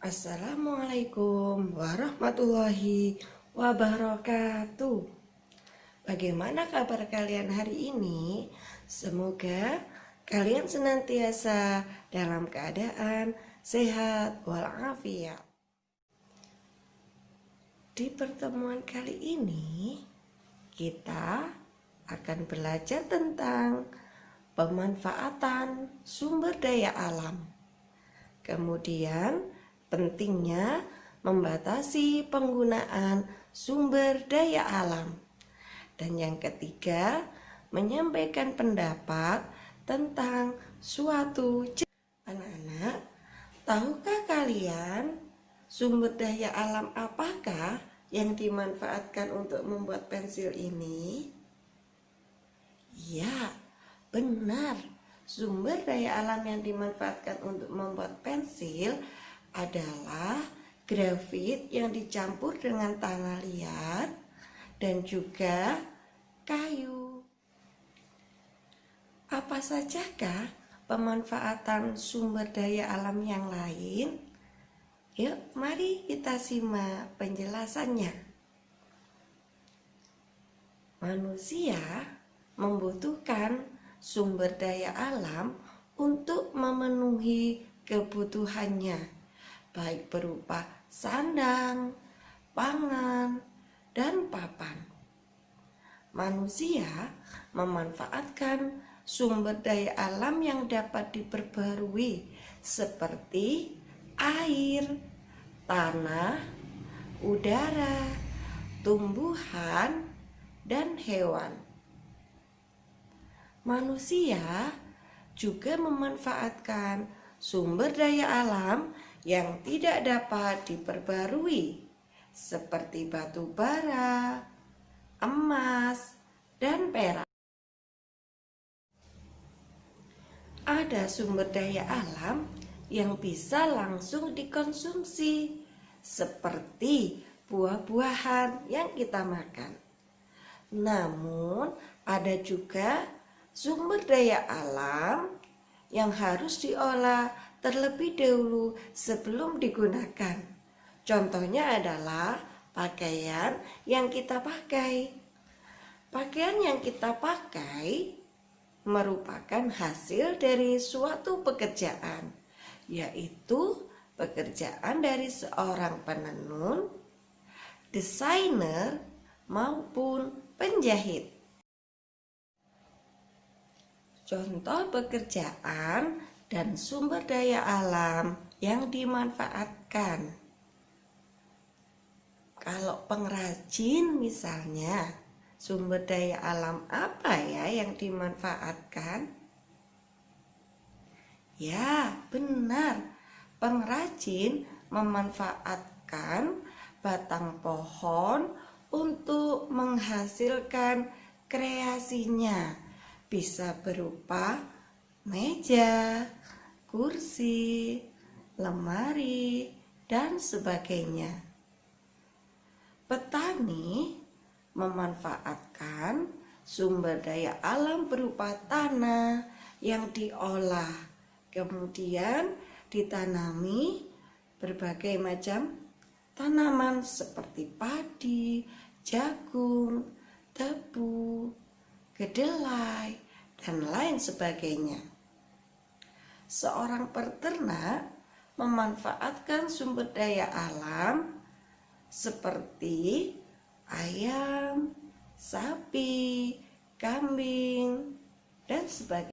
Assalamualaikum warahmatullahi wabarakatuh. Bagaimana kabar kalian hari ini? Semoga kalian senantiasa dalam keadaan sehat walafiat. Di pertemuan kali ini kita akan belajar tentang pemanfaatan sumber daya alam. Kemudian pentingnya membatasi penggunaan sumber daya alam. Dan yang ketiga, menyampaikan pendapat tentang suatu anak-anak. Tahukah kalian sumber daya alam apakah yang dimanfaatkan untuk membuat pensil ini? Ya, benar. Sumber daya alam yang dimanfaatkan untuk membuat pensil adalah grafit yang dicampur dengan tanah liat dan juga kayu. Apa sajakah pemanfaatan sumber daya alam yang lain? Yuk, mari kita simak penjelasannya. Manusia membutuhkan sumber daya alam untuk memenuhi kebutuhannya, baik berupa sandang, pangan, dan papan. Manusia memanfaatkan sumber daya alam yang dapat diperbarui seperti air, tanah, udara, tumbuhan, dan hewan. Manusia juga memanfaatkan sumber daya alam yang tidak dapat diperbarui seperti batu bara, emas, dan perak. Ada sumber daya alam yang bisa langsung dikonsumsi seperti buah-buahan yang kita makan. Namun ada juga sumber daya alam yang harus diolah terlebih dahulu sebelum digunakan. Contohnya adalah pakaian yang kita pakai. Pakaian yang kita pakai merupakan hasil dari suatu pekerjaan, yaitu pekerjaan dari seorang penenun, desainer, maupun penjahit. Contoh pekerjaan dan sumber daya alam yang dimanfaatkan. Kalau pengrajin misalnya, sumber daya alam apa ya yang dimanfaatkan? Ya, benar. Pengrajin memanfaatkan batang pohon untuk menghasilkan kreasinya. Bisa berupa meja, kursi, lemari, dan sebagainya. Petani memanfaatkan sumber daya alam berupa tanah yang diolah, kemudian ditanami berbagai macam tanaman seperti padi, jagung, tebu, kedelai, dan lain sebagainya. Seorang peternak memanfaatkan sumber daya alam seperti ayam, sapi, kambing, dan sebagainya.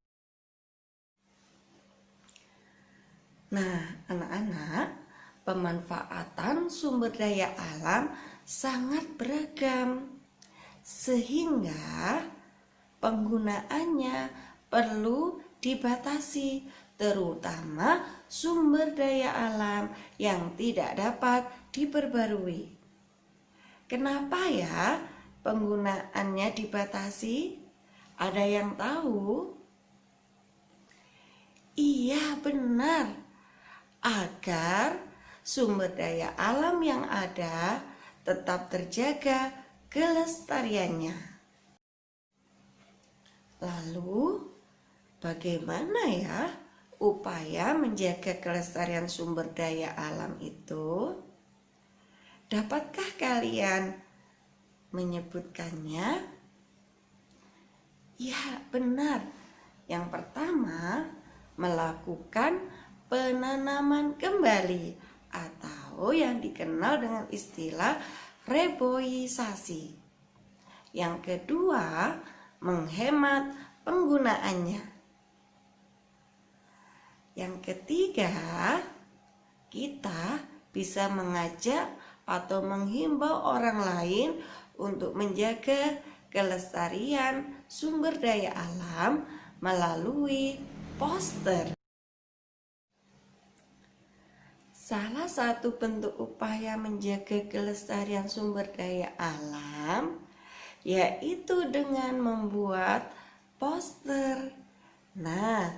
Nah, anak-anak, pemanfaatan sumber daya alam sangat beragam, sehingga penggunaannya perlu dibatasi, terutama sumber daya alam yang tidak dapat diperbarui. Kenapa ya penggunaannya dibatasi? Ada yang tahu? Iya, benar. Agar sumber daya alam yang ada tetap terjaga kelestariannya. Lalu, bagaimana ya upaya menjaga kelestarian sumber daya alam itu? Dapatkah kalian menyebutkannya? Ya, benar. Yang pertama, melakukan penanaman kembali atau yang dikenal dengan istilah reboisasi. Yang kedua, menghemat penggunaannya. Yang ketiga, kita bisa mengajak atau menghimbau orang lain untuk menjaga kelestarian sumber daya alam melalui poster. Salah satu bentuk upaya menjaga kelestarian sumber daya alam yaitu dengan membuat poster. Nah,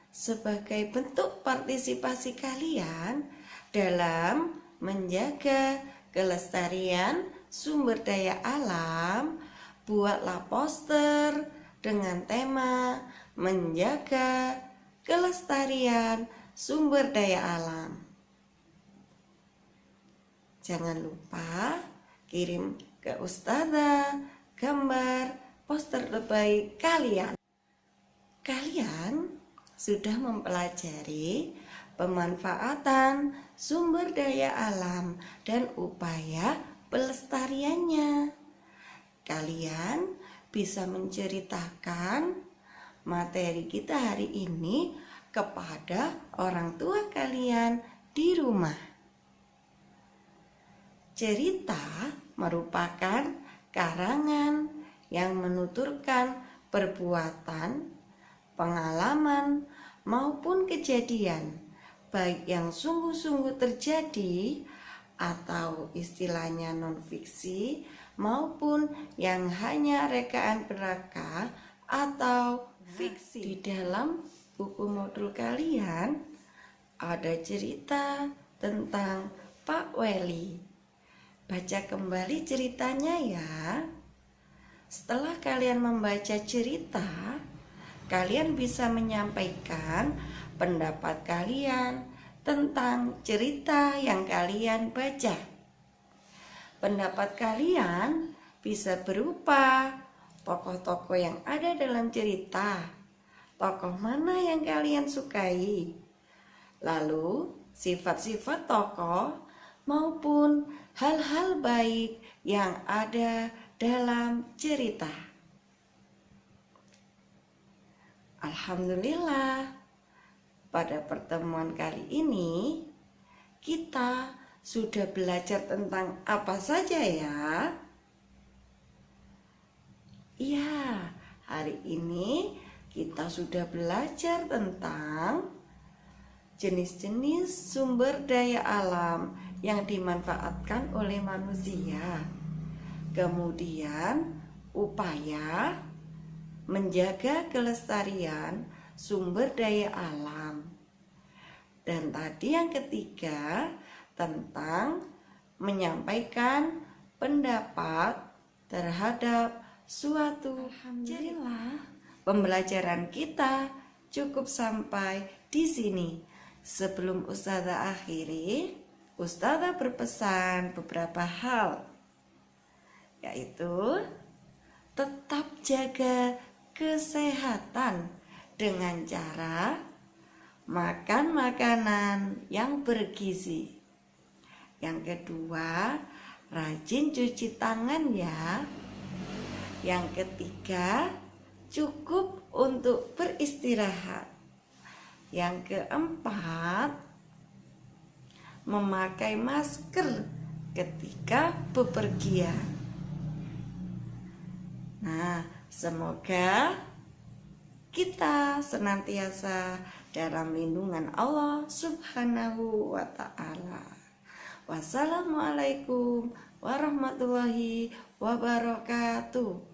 sebagai bentuk partisipasi kalian dalam menjaga kelestarian sumber daya alam, buatlah poster dengan tema menjaga kelestarian sumber daya alam. Jangan lupa kirim ke Ustazah gambar poster terbaik kalian. Kalian sudah mempelajari pemanfaatan sumber daya alam dan upaya pelestariannya. Kalian bisa menceritakan materi kita hari ini kepada orang tua kalian di rumah. Cerita merupakan karangan yang menuturkan perbuatan, pengalaman, maupun kejadian, baik yang sungguh-sungguh terjadi atau istilahnya non-fiksi, maupun yang hanya rekaan belaka atau fiksi. Di dalam buku modul kalian ada cerita tentang Pak Weli. Baca kembali ceritanya ya. Setelah kalian membaca cerita, kalian bisa menyampaikan pendapat kalian tentang cerita yang kalian baca. Pendapat kalian bisa berupa tokoh-tokoh yang ada dalam cerita, tokoh mana yang kalian sukai, lalu sifat-sifat tokoh maupun hal-hal baik yang ada dalam cerita. Alhamdulillah, pada pertemuan kali ini kita sudah belajar tentang apa saja ya? Ya, hari ini kita sudah belajar tentang jenis-jenis sumber daya alam yang dimanfaatkan oleh manusia. Kemudian upaya menjaga kelestarian sumber daya alam. Dan tadi yang ketiga tentang menyampaikan pendapat terhadap suatu. Alhamdulillah, pembelajaran kita cukup sampai di sini. Sebelum Ustazah akhiri, Ustazah berpesan beberapa hal, yaitu tetap jaga kesehatan dengan cara makan makanan yang bergizi. Yang kedua, rajin cuci tangan ya. Yang ketiga, cukup untuk beristirahat. Yang keempat, memakai masker ketika bepergian. Nah, semoga kita senantiasa dalam lindungan Allah Subhanahu wa ta'ala. Wassalamualaikum warahmatullahi wabarakatuh.